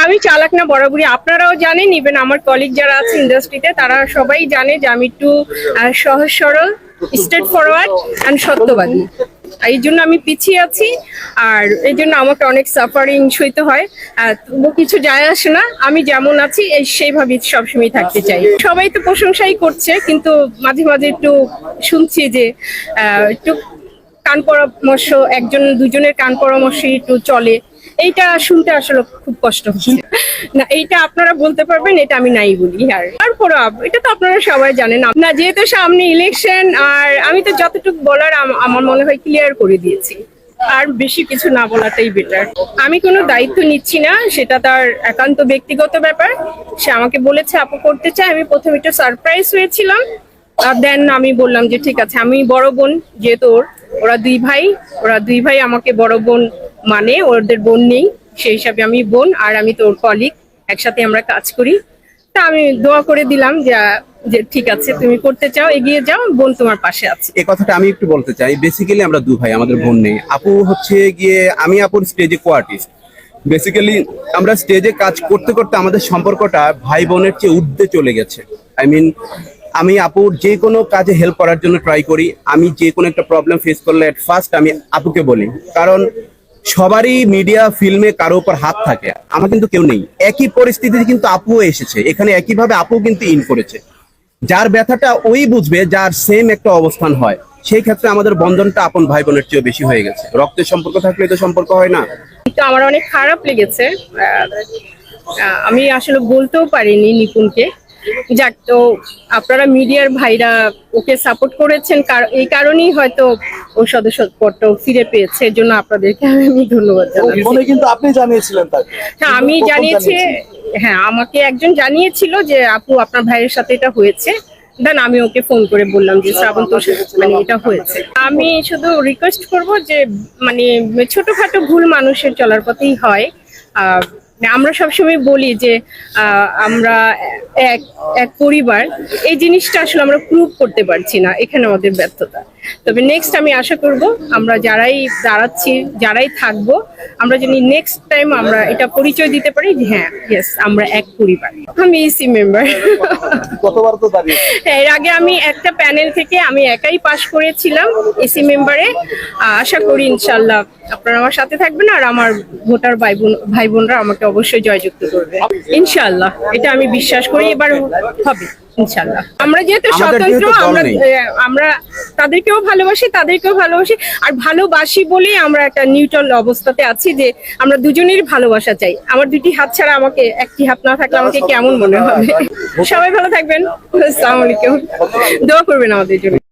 আমি চালাক না বরাবরই, আপনারাও জানেন, ইভেন আমার কলিগ যারা আছে ইন্ডাস্ট্রিতে তারা সবাই জানে যে আমি একটু সহজ সরল, স্ট্রেট ফরওয়ার্ড অ্যান্ড সত্যবাদী। এই জন্য আমি পিছিয়ে আছি, আর এই জন্য আমাকে অনেক সাফারিং সইতে হয়। তবু কিছু যায় আসে না, আমি যেমন আছি সেইভাবে সবসময় থাকতে চাই। সবাই তো প্রশংসাই করছে, কিন্তু মাঝে মাঝে একটু শুনছি যে একটু কান পরামর্শ, একজন দুজনের কান পরামর্শই একটু চলে, এইটা শুনতে আসলে খুব কষ্ট হচ্ছে। না, এইটা আপনারা বলতে পারবেন, এটা আমি নাই বলি। আর তারপর এটা তো আপনারা সবাই জানেন না, যেহেতু সামনে ইলেকশন, আর আমি তো যতটুকু বলার আমার মনে হয় ক্লিয়ার করে দিয়েছি, আর বেশি কিছু না বলাটাই বেটার। আমি কোনো দায়িত্ব নিচ্ছি না, সেটা তার একান্ত ব্যক্তিগত ব্যাপার। সে আমাকে বলেছে আপু করতে চায়, আমি প্রথমে একটু সারপ্রাইজ হয়েছিলাম, আর দেন আমি বললাম যে ঠিক আছে, আমি বড় বোন যেহেতু ওরা দুই ভাই আমাকে বড় বোন মানে, ওদের বোন নেই, সেই হিসাবে আমি বোন, আর আমি তোর কলিগ, একসাথে আমরা কাজ করি। তা আমি দোয়া করে দিলাম যে ঠিক আছে, তুমি করতে চাও এগিয়ে যাও, বোন তোমার পাশে আছে। এই কথাটা আমি একটু বলতে চাই। বেসিক্যালি আমরা দুই ভাই, আমাদের বোন নেই। আপু হচ্ছে গিয়ে, আমি আপুর স্টেজে কো-আর্টিস্ট। বেসিক্যালি আমরা স্টেজে কাজ করতে করতে আমাদের সম্পর্কটা ভাই বোনের চেয়ে ঊর্ধ্বে চলে গেছে। আমি আপুর যে কোনো কাজে হেল্প করার জন্য ট্রাই করি। আমি যে কোনো একটা প্রবলেম ফেস করলে এট ফার্স্ট আমি আপুকে বলি, কারণ সবারই মিডিয়া ফিল্মে কারো উপর হাত থাকে, আমার কিন্তু কেউ নেই। একই পরিস্থিতিতে কিন্তু আপুও এসেছে এখানে, একইভাবে আপু কিন্তু ইন করেছে। যার ব্যথাটা ওই বুঝবে যার সেম একটা অবস্থান হয়। সেই ক্ষেত্রে আমাদের বন্ধনটা আপন ভাই বোনের চেয়ে বেশি হয়ে গেছে। রক্তের সম্পর্ক থাকলে তো সম্পর্ক হয় না। তো আমার অনেক খারাপ লেগেছে, আমি আসলে বলতেও পারিনি নিপুণকে। যাক, তো আপনারা মিডিয়ার ভাইরা ওকে সাপোর্ট করেছেন, এই কারণেই হয়তো ও সদস্যপদটা ফিরে পেয়েছে, এর জন্য আপনাদেরকে আমি ধন্যবাদ জানাচ্ছি। কিন্তু আপনি জানিয়েছিলেন তাকে? হ্যাঁ, আমি জানিয়েছি। হ্যাঁ, আমাকে একজন জানিয়েছিল যে আপু আপনার ভাইয়ের সাথে এটা হয়েছে, দেন আমি ওকে ফোন করে বললাম যে শ্রাবণ তোর মানে এটা হয়েছে। আমি শুধু রিকোয়েস্ট করব যে মানে ছোটখাটো ভুল মানুষের চলার পথেই হয়। আমরা সবসময় বলি যে আমরা এক পরিবার, এই জিনিসটা আসলে আমরা প্রুভ করতে পারছি না, এখানে আমাদের ব্যর্থতা। তবে নেক্সট আমি আশা করব আমরা যারাই দাঁড়াচ্ছি, যারাই থাকবো, আমরা যদি নেক্সট টাইম আমরা এটা পরিচয় দিতে পারি যে হ্যাঁ ইয়েস আমরা এক পরিবার। আমি ইসি মেম্বার। কতবার তো দাঁড়িয়ে, এর আগে আমি একটা প্যানেল থেকে আমি একাই পাশ করেছিলাম এসি মেম্বারে। আশা করি ইনশাল্লাহ আপনারা আমার সাথে থাকবেন, আর আমার ভোটার ভাই বোনরা আমাকে অবশ্যই জয়যুক্ত করবে ইনশাল্লাহ। এটা আমি বিশ্বাস করি এবার হবে ইনশাল্লাহ। আমরা যেহেতু স্বতন্ত্র, আমরা তাদেরকেও ভালোবাসি, আর ভালোবাসি বলেই আমরা একটা নিউট্রাল অবস্থাতে আছি, যে আমরা দুজনেরই ভালোবাসা চাই। আমার দুটি হাত ছাড়া আমাকে একটি হাত না থাকলে আমাকে কেমন মনে হবে। সবাই ভালো থাকবেন, আসসালামু আলাইকুম, দোয়া করবেন আমাদের জন্য।